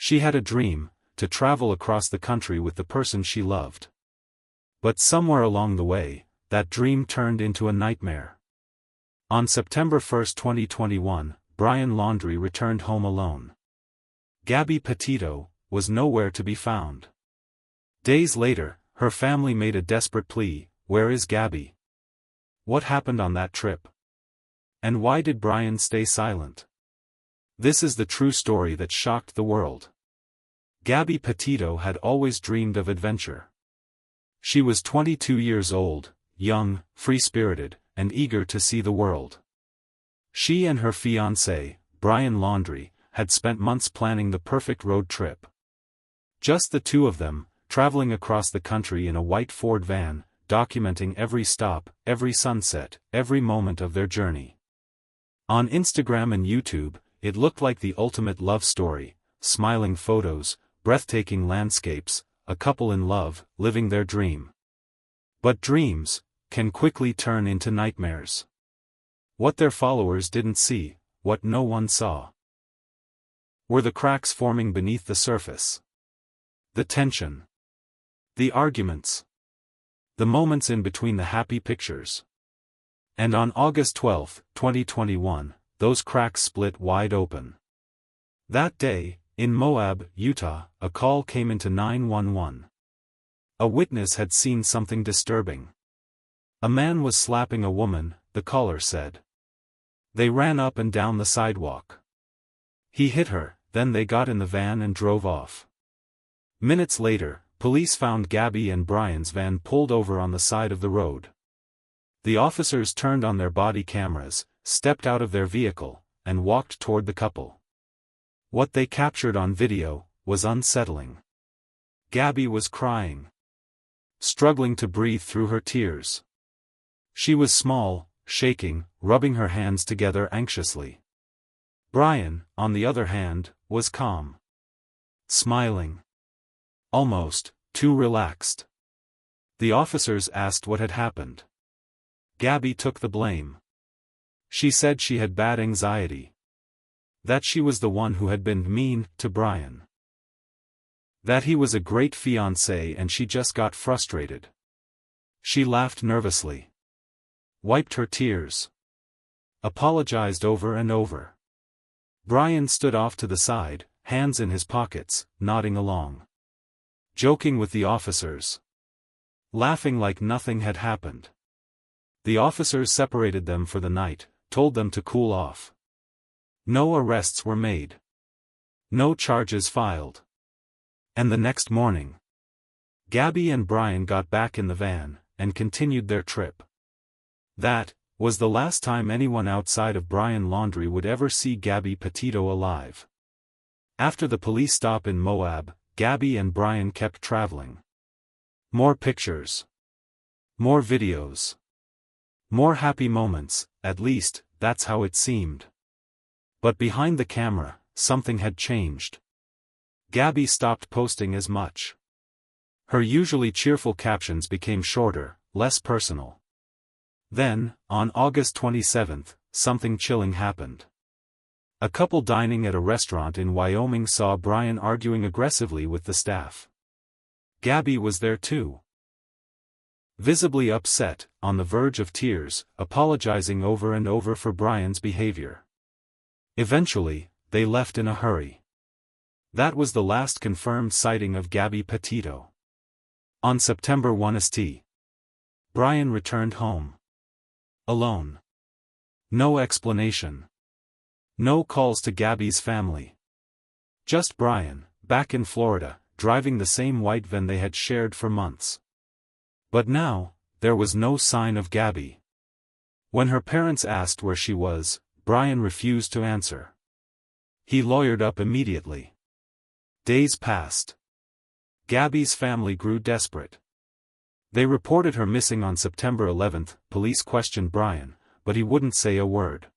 She had a dream, to travel across the country with the person she loved. But somewhere along the way, that dream turned into a nightmare. On September 1, 2021, Brian Laundrie returned home alone. Gabby Petito was nowhere to be found. Days later, her family made a desperate plea: where is Gabby? What happened on that trip? And why did Brian stay silent? This is the true story that shocked the world. Gabby Petito had always dreamed of adventure. She was 22 years old, young, free-spirited, and eager to see the world. She and her fiancé, Brian Laundrie, had spent months planning the perfect road trip. Just the two of them, traveling across the country in a white Ford van, documenting every stop, every sunset, every moment of their journey. On Instagram and YouTube, it looked like the ultimate love story: smiling photos, breathtaking landscapes, a couple in love, living their dream. But dreams can quickly turn into nightmares. What their followers didn't see, what no one saw, were the cracks forming beneath the surface. The tension. The arguments. The moments in between the happy pictures. And on August 12, 2021, those cracks split wide open. That day, in Moab, Utah, a call came into 911. A witness had seen something disturbing. A man was slapping a woman, the caller said. They ran up and down the sidewalk. He hit her, then they got in the van and drove off. Minutes later, police found Gabby and Brian's van pulled over on the side of the road. The officers turned on their body cameras, stepped out of their vehicle, and walked toward the couple. What they captured on video was unsettling. Gabby was crying, struggling to breathe through her tears. She was small, shaking, rubbing her hands together anxiously. Brian, on the other hand, was calm, smiling, almost too relaxed. The officers asked what had happened. Gabby took the blame. She said she had bad anxiety. That she was the one who had been mean to Brian. That he was a great fiancé and she just got frustrated. She laughed nervously, wiped her tears, apologized over and over. Brian stood off to the side, hands in his pockets, nodding along, joking with the officers, laughing like nothing had happened. The officers separated them for the night, told them to cool off. No arrests were made. No charges filed. And the next morning, Gabby and Brian got back in the van, and continued their trip. That was the last time anyone outside of Brian Laundrie would ever see Gabby Petito alive. After the police stop in Moab, Gabby and Brian kept traveling. More pictures. More videos. More happy moments, at least, that's how it seemed. But behind the camera, something had changed. Gabby stopped posting as much. Her usually cheerful captions became shorter, less personal. Then, on August 27, something chilling happened. A couple dining at a restaurant in Wyoming saw Brian arguing aggressively with the staff. Gabby was there too. Visibly upset, on the verge of tears, apologizing over and over for Brian's behavior. Eventually, they left in a hurry. That was the last confirmed sighting of Gabby Petito. On September 1, Brian returned home. Alone. No explanation. No calls to Gabby's family. Just Brian, back in Florida, driving the same white van they had shared for months. But now, there was no sign of Gabby. When her parents asked where she was, Brian refused to answer. He lawyered up immediately. Days passed. Gabby's family grew desperate. They reported her missing on September 11. Police questioned Brian, but he wouldn't say a word.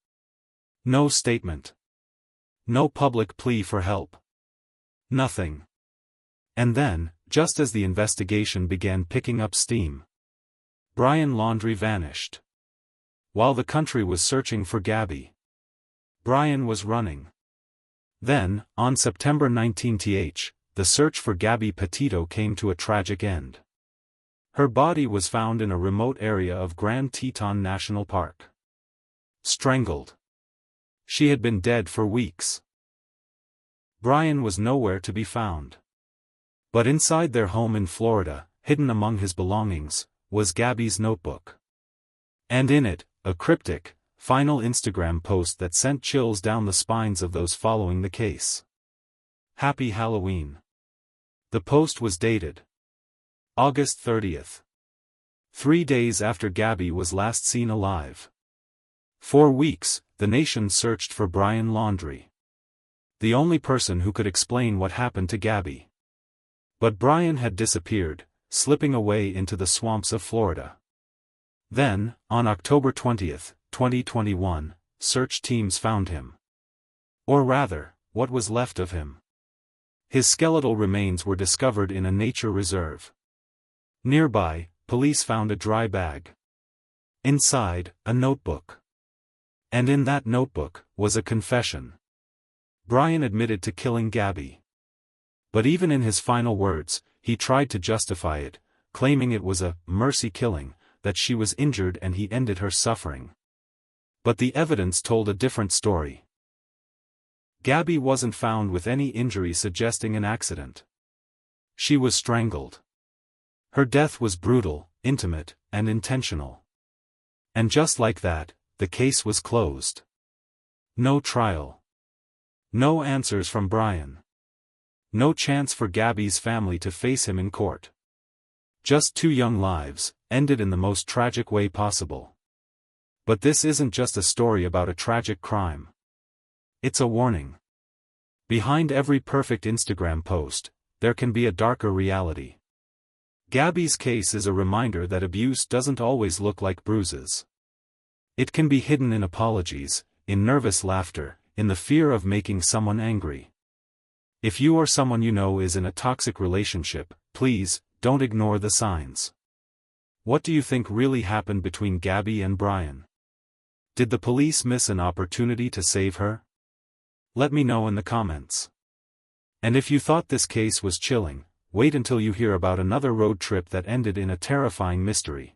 No statement. No public plea for help. Nothing. And then, just as the investigation began picking up steam, Brian Laundrie vanished. While the country was searching for Gabby, Brian was running. Then, on September 19, the search for Gabby Petito came to a tragic end. Her body was found in a remote area of Grand Teton National Park. Strangled. She had been dead for weeks. Brian was nowhere to be found. But inside their home in Florida, hidden among his belongings, was Gabby's notebook. And in it, a cryptic, final Instagram post that sent chills down the spines of those following the case. Happy Halloween. The post was dated August 30th. 3 days after Gabby was last seen alive. For weeks, the nation searched for Brian Laundrie, the only person who could explain what happened to Gabby. But Brian had disappeared, slipping away into the swamps of Florida. Then, on October 20th, 2021, search teams found him. Or rather, what was left of him. His skeletal remains were discovered in a nature reserve. Nearby, police found a dry bag. Inside, a notebook. And in that notebook, was a confession. Brian admitted to killing Gabby. But even in his final words, he tried to justify it, claiming it was a mercy killing, that she was injured and he ended her suffering. But the evidence told a different story. Gabby wasn't found with any injury suggesting an accident. She was strangled. Her death was brutal, intimate, and intentional. And just like that, the case was closed. No trial. No answers from Brian. No chance for Gabby's family to face him in court. Just 2 young lives, ended in the most tragic way possible. But this isn't just a story about a tragic crime. It's a warning. Behind every perfect Instagram post, there can be a darker reality. Gabby's case is a reminder that abuse doesn't always look like bruises. It can be hidden in apologies, in nervous laughter, in the fear of making someone angry. If you or someone you know is in a toxic relationship, please, don't ignore the signs. What do you think really happened between Gabby and Brian? Did the police miss an opportunity to save her? Let me know in the comments. And if you thought this case was chilling, wait until you hear about another road trip that ended in a terrifying mystery.